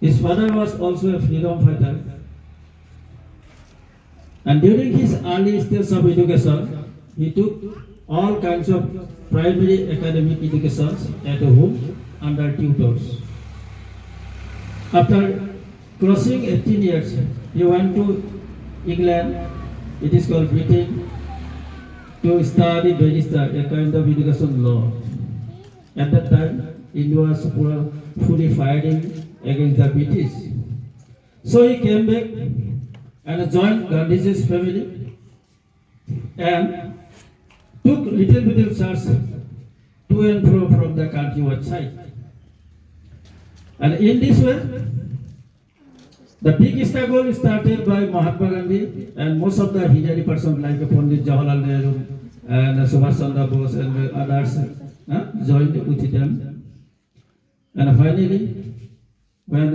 His father was also a freedom fighter. And during his early stage of education, he took all kinds of primary academic educations at home under tutors. After crossing 18 years, he went to England, it is called Britain, to study barrister, a kind of education law. At that time, India was fully fighting against the British. So he came back and joined Gandhiji's family and took little bit of church to and fro from the country outside. And in this way, the big struggle started by Mahatma Gandhi and most of the Hindari persons like Pandit Jawaharlal Nehru and Subhash Chandra Bose and others joined with them. And finally, when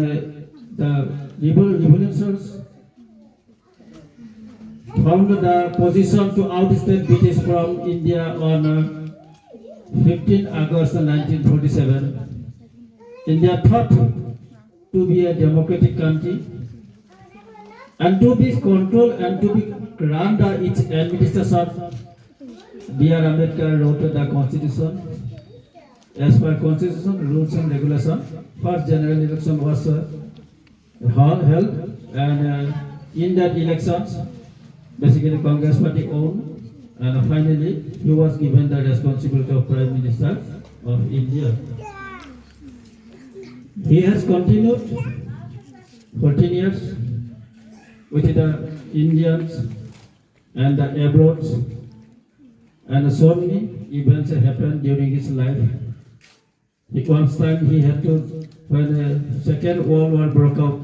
the revolutionaries found the position to oust British from India on 15 August 1947, India thought to be a democratic country and to be controlled and to be run by its administration. B.R. Ambedkar wrote the constitution. As per constitution, rules and regulations, first general election was held and in that elections, basically Congress party owned, and finally he was given the responsibility of Prime Minister of India. He has continued 14 years with the Indians and the abroad, and so many events happened during his life. One time he had to, when the Second World War broke out,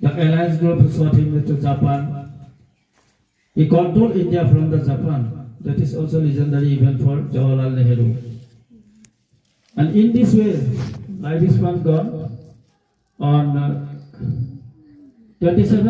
the Alliance group sought him to Japan. He controlled India from the Japan. That is also a legendary event for Jawaharlal Nehru. And in this way, life is gone on 27